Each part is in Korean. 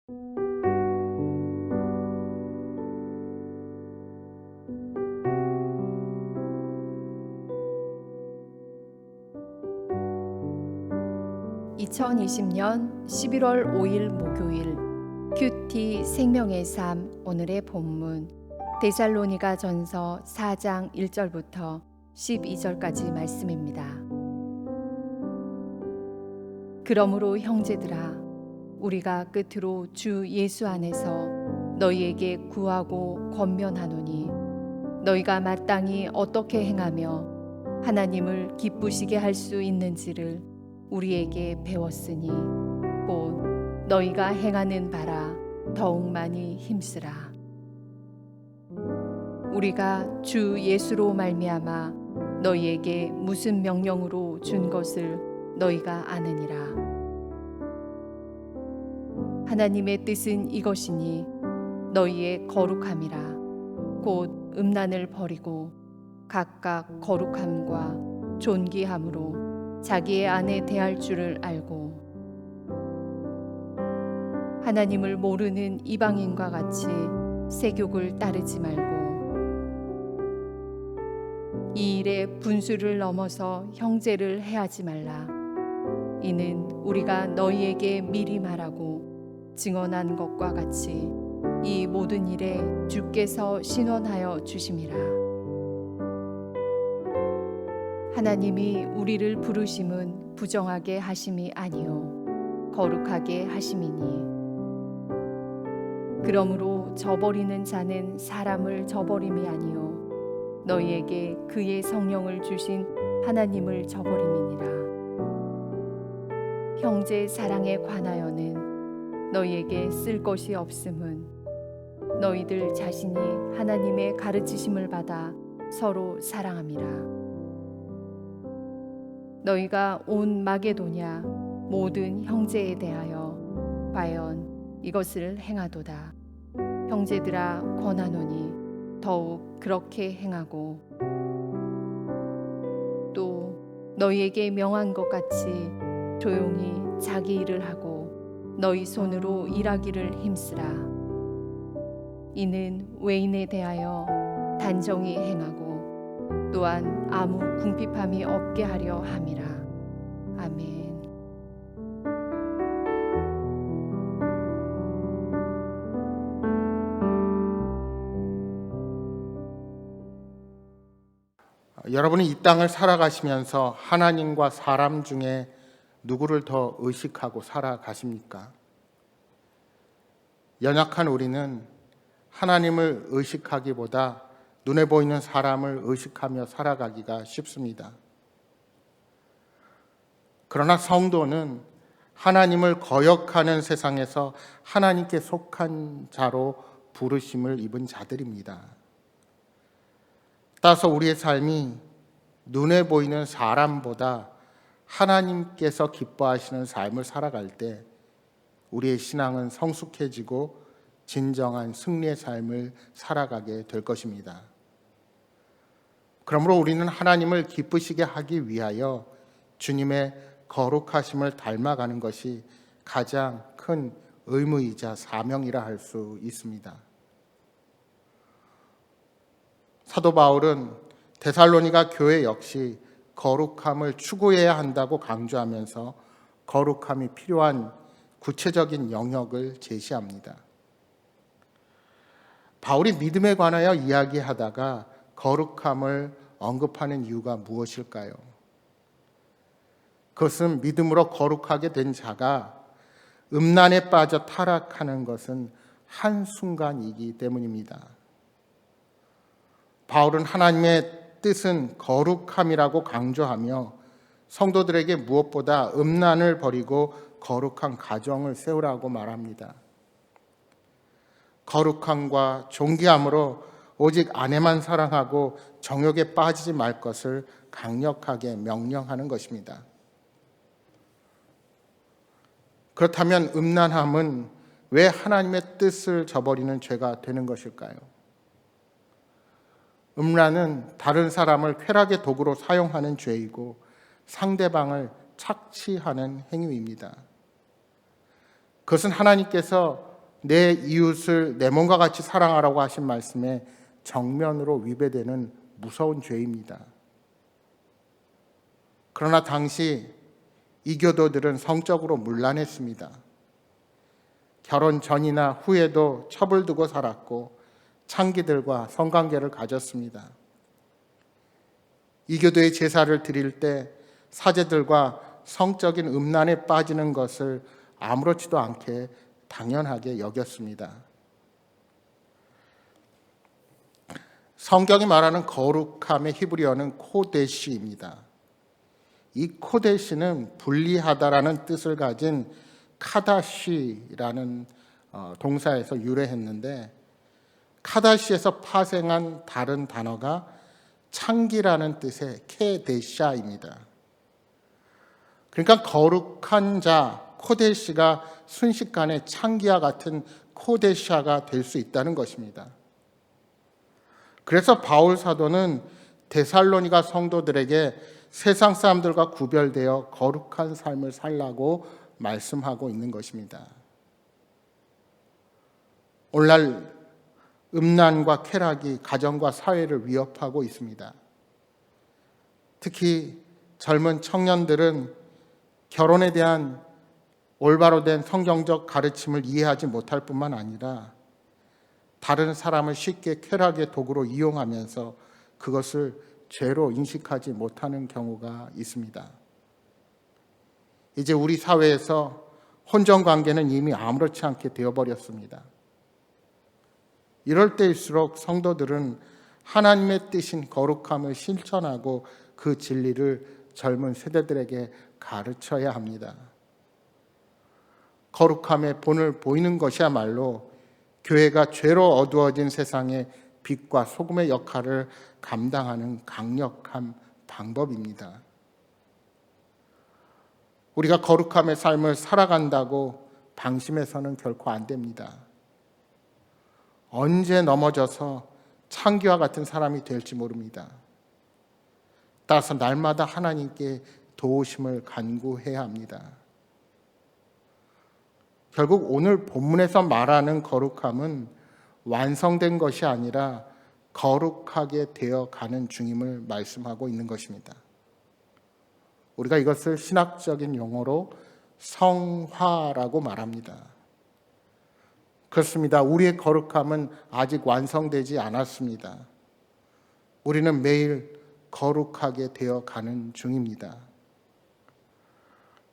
(2020년 11월 5일) 목요일 큐티 생명의 삶. 오늘의 본문 데살로니가 전서 4장 1절부터 12절까지 말씀입니다. 그러므로 형제들아, 우리가 끝으로 주 예수 안에서 너희에게 구하고 권면하노니, 너희가 마땅히 어떻게 행하며 하나님을 기쁘시게 할 수 있는지를 우리에게 배웠으니, 곧 너희가 행하는 바라 더욱 많이 힘쓰라. 우리가 주 예수로 말미암아 너희에게 무슨 명령으로 준 것을 너희가 아느니라. 하나님의 뜻은 이것이니, 너희의 거룩함이라. 곧 음란을 버리고 각각 거룩함과 존귀함으로 자기의 아내 대할 줄을 알고, 하나님을 모르는 이방인과 같이 세욕을 따르지 말고, 이 일에 분수를 넘어서 형제를 해하지 말라. 이는 우리가 너희에게 미리 말하고 증언한 것과 같이 이 모든 일에 주께서 신원하여 주심이라. 하나님이 우리를 부르심은 부정하게 하심이 아니요 거룩하게 하심이니, 그러므로 저버리는 자는 사람을 저버림이 아니요 너희에게 그의 성령을 주신 하나님을 저버림이니라. 형제 사랑에 관하여는 너희에게 쓸 것이 없음은, 너희들 자신이 하나님의 가르치심을 받아 서로 사랑함이라. 너희가 온 마게도냐 모든 형제에 대하여 과연 이것을 행하도다. 형제들아, 권하노니 더욱 그렇게 행하고, 또 너희에게 명한 것 같이 조용히 자기 일을 하고 너희 손으로 일하기를 힘쓰라. 이는 외인에 대하여 단정히 행하고 또한 아무 궁핍함이 없게 하려 함이라. 아멘. 여러분이 이 땅을 살아가시면서 하나님과 사람 중에 누구를 더 의식하고 살아가십니까? 연약한 우리는 하나님을 의식하기보다 눈에 보이는 사람을 의식하며 살아가기가 쉽습니다. 그러나 성도는 하나님을 거역하는 세상에서 하나님께 속한 자로 부르심을 입은 자들입니다. 따라서 우리의 삶이 눈에 보이는 사람보다 하나님께서 기뻐하시는 삶을 살아갈 때 우리의 신앙은 성숙해지고 진정한 승리의 삶을 살아가게 될 것입니다. 그러므로 우리는 하나님을 기쁘시게 하기 위하여 주님의 거룩하심을 닮아가는 것이 가장 큰 의무이자 사명이라 할 수 있습니다. 사도 바울은 데살로니가 교회 역시 거룩함을 추구해야 한다고 강조하면서 거룩함이 필요한 구체적인 영역을 제시합니다. 바울이 믿음에 관하여 이야기하다가 거룩함을 언급하는 이유가 무엇일까요? 그것은 믿음으로 거룩하게 된 자가 음란에 빠져 타락하는 것은 한순간이기 때문입니다. 바울은 하나님의 뜻은 거룩함이라고 강조하며 성도들에게 무엇보다 음란을 버리고 거룩한 가정을 세우라고 말합니다. 거룩함과 존귀함으로 오직 아내만 사랑하고 정욕에 빠지지 말 것을 강력하게 명령하는 것입니다. 그렇다면 음란함은 왜 하나님의 뜻을 저버리는 죄가 되는 것일까요? 음란은 다른 사람을 쾌락의 도구로 사용하는 죄이고 상대방을 착취하는 행위입니다. 그것은 하나님께서 내 이웃을 내 몸과 같이 사랑하라고 하신 말씀에 정면으로 위배되는 무서운 죄입니다. 그러나 당시 이교도들은 성적으로 문란했습니다. 결혼 전이나 후에도 첩을 두고 살았고 창기들과 성관계를 가졌습니다. 이교도의 제사를 드릴 때 사제들과 성적인 음란에 빠지는 것을 아무렇지도 않게 당연하게 여겼습니다. 성경이 말하는 거룩함의 히브리어는 코데시입니다. 이 코데시는 분리하다라는 뜻을 가진 카다시라는 동사에서 유래했는데, 카다시에서 파생한 다른 단어가 창기라는 뜻의 케데샤입니다. 그러니까 거룩한 자 코데시가 순식간에 창기와 같은 코데샤가 될 수 있다는 것입니다. 그래서 바울 사도는 데살로니가 성도들에게 세상 사람들과 구별되어 거룩한 삶을 살라고 말씀하고 있는 것입니다. 오늘날 음란과 쾌락이 가정과 사회를 위협하고 있습니다. 특히 젊은 청년들은 결혼에 대한 올바로 된 성경적 가르침을 이해하지 못할 뿐만 아니라 다른 사람을 쉽게 쾌락의 도구로 이용하면서 그것을 죄로 인식하지 못하는 경우가 있습니다. 이제 우리 사회에서 혼전 관계는 이미 아무렇지 않게 되어버렸습니다. 이럴 때일수록 성도들은 하나님의 뜻인 거룩함을 실천하고 그 진리를 젊은 세대들에게 가르쳐야 합니다. 거룩함의 본을 보이는 것이야말로 교회가 죄로 어두워진 세상에 빛과 소금의 역할을 감당하는 강력한 방법입니다. 우리가 거룩함의 삶을 살아간다고 방심해서는 결코 안 됩니다. 언제 넘어져서 창기와 같은 사람이 될지 모릅니다. 따라서 날마다 하나님께 도우심을 간구해야 합니다. 결국 오늘 본문에서 말하는 거룩함은 완성된 것이 아니라 거룩하게 되어가는 중임을 말씀하고 있는 것입니다. 우리가 이것을 신학적인 용어로 성화라고 말합니다. 그렇습니다. 우리의 거룩함은 아직 완성되지 않았습니다. 우리는 매일 거룩하게 되어가는 중입니다.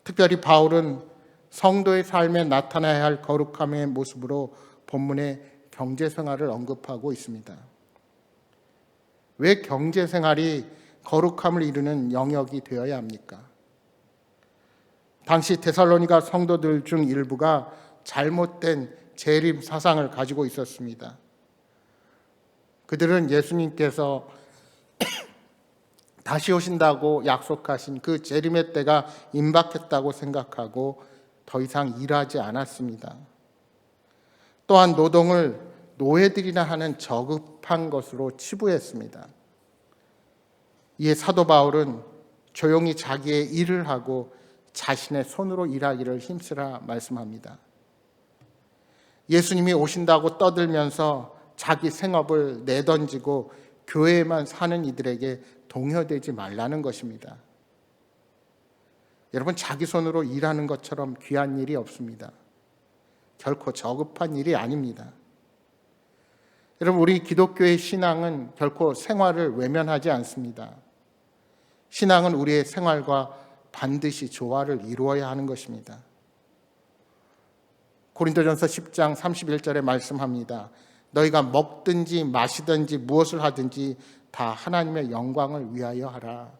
특별히 바울은 성도의 삶에 나타나야 할 거룩함의 모습으로 본문의 경제생활을 언급하고 있습니다. 왜 경제생활이 거룩함을 이루는 영역이 되어야 합니까? 당시 데살로니가 성도들 중 일부가 잘못된 재림 사상을 가지고 있었습니다. 그들은 예수님께서 다시 오신다고 약속하신 그 재림의 때가 임박했다고 생각하고 더 이상 일하지 않았습니다. 또한 노동을 노예들이나 하는 저급한 것으로 치부했습니다. 이에 사도 바울은 조용히 자기의 일을 하고 자신의 손으로 일하기를 힘쓰라 말씀합니다. 예수님이 오신다고 떠들면서 자기 생업을 내던지고 교회에만 사는 이들에게 동요되지 말라는 것입니다. 여러분, 자기 손으로 일하는 것처럼 귀한 일이 없습니다. 결코 저급한 일이 아닙니다. 여러분, 우리 기독교의 신앙은 결코 생활을 외면하지 않습니다. 신앙은 우리의 생활과 반드시 조화를 이루어야 하는 것입니다. 고린도전서 10장 31절에 말씀합니다. 너희가 먹든지 마시든지 무엇을 하든지 다 하나님의 영광을 위하여 하라.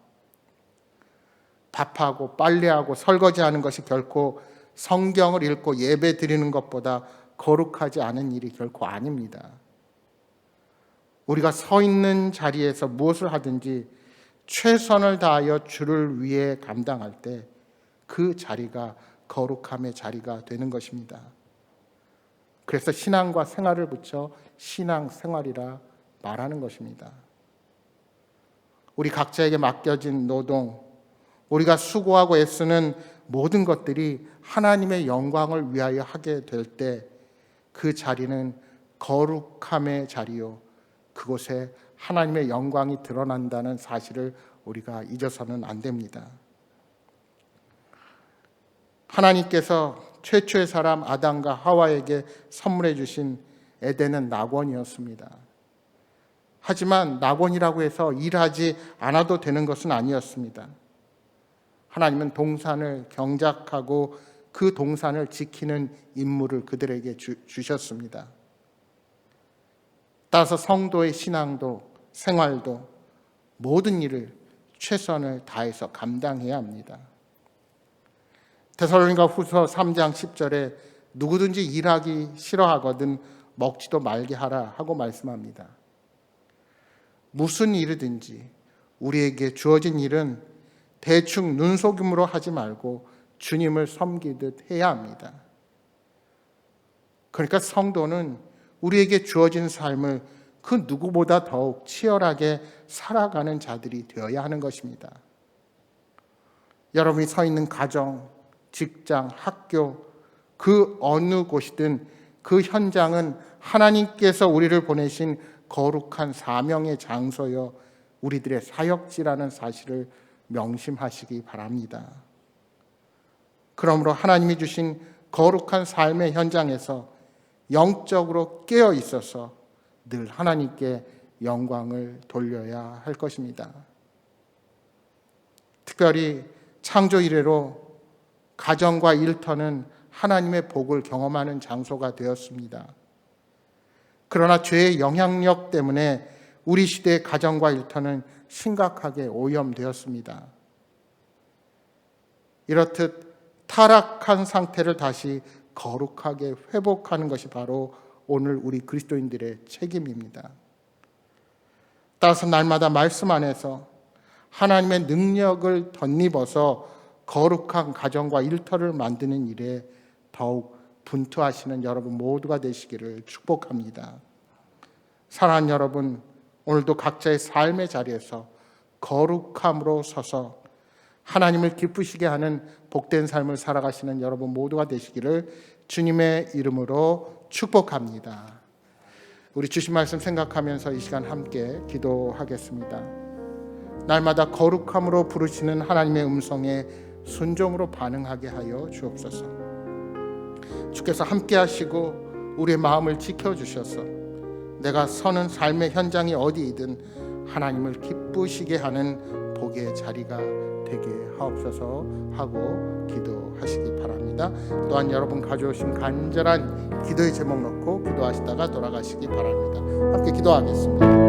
밥하고 빨래하고 설거지하는 것이 결코 성경을 읽고 예배 드리는 것보다 거룩하지 않은 일이 결코 아닙니다. 우리가 서 있는 자리에서 무엇을 하든지 최선을 다하여 주를 위해 감당할 때 그 자리가 거룩함의 자리가 되는 것입니다. 그래서 신앙과 생활을 붙여 신앙생활이라 말하는 것입니다. 우리 각자에게 맡겨진 노동, 우리가 수고하고 애쓰는 모든 것들이 하나님의 영광을 위하여 하게 될 때 그 자리는 거룩함의 자리요, 그곳에 하나님의 영광이 드러난다는 사실을 우리가 잊어서는 안 됩니다. 하나님께서 최초의 사람 아담과 하와에게 선물해 주신 에덴은 낙원이었습니다. 하지만 낙원이라고 해서 일하지 않아도 되는 것은 아니었습니다. 하나님은 동산을 경작하고 그 동산을 지키는 임무를 그들에게 주셨습니다. 따라서 성도의 신앙도 생활도 모든 일을 최선을 다해서 감당해야 합니다. 데살로니가 후서 3장 10절에 누구든지 일하기 싫어하거든 먹지도 말게 하라 하고 말씀합니다. 무슨 일이든지 우리에게 주어진 일은 대충 눈속임으로 하지 말고 주님을 섬기듯 해야 합니다. 그러니까 성도는 우리에게 주어진 삶을 그 누구보다 더욱 치열하게 살아가는 자들이 되어야 하는 것입니다. 여러분이 서 있는 가정, 직장, 학교, 그 어느 곳이든 그 현장은 하나님께서 우리를 보내신 거룩한 사명의 장소여 우리들의 사역지라는 사실을 명심하시기 바랍니다. 그러므로 하나님이 주신 거룩한 삶의 현장에서 영적으로 깨어 있어서 늘 하나님께 영광을 돌려야 할 것입니다. 특별히 창조 이래로 가정과 일터는 하나님의 복을 경험하는 장소가 되었습니다. 그러나 죄의 영향력 때문에 우리 시대의 가정과 일터는 심각하게 오염되었습니다. 이렇듯 타락한 상태를 다시 거룩하게 회복하는 것이 바로 오늘 우리 그리스도인들의 책임입니다. 따라서 날마다 말씀 안에서 하나님의 능력을 덧입어서 거룩한 가정과 일터를 만드는 일에 더욱 분투하시는 여러분 모두가 되시기를 축복합니다. 사랑하는 여러분, 오늘도 각자의 삶의 자리에서 거룩함으로 서서 하나님을 기쁘시게 하는 복된 삶을 살아가시는 여러분 모두가 되시기를 주님의 이름으로 축복합니다. 우리 주신 말씀 생각하면서 이 시간 함께 기도하겠습니다. 날마다 거룩함으로 부르시는 하나님의 음성에 순종으로 반응하게 하여 주옵소서. 주께서 함께 하시고 우리의 마음을 지켜주셔서 내가 서는 삶의 현장이 어디이든 하나님을 기쁘시게 하는 복의 자리가 되게 하옵소서 하고 기도하시기 바랍니다. 또한 여러분 가져오신 간절한 기도의 제목 놓고 기도하시다가 돌아가시기 바랍니다. 함께 기도하겠습니다.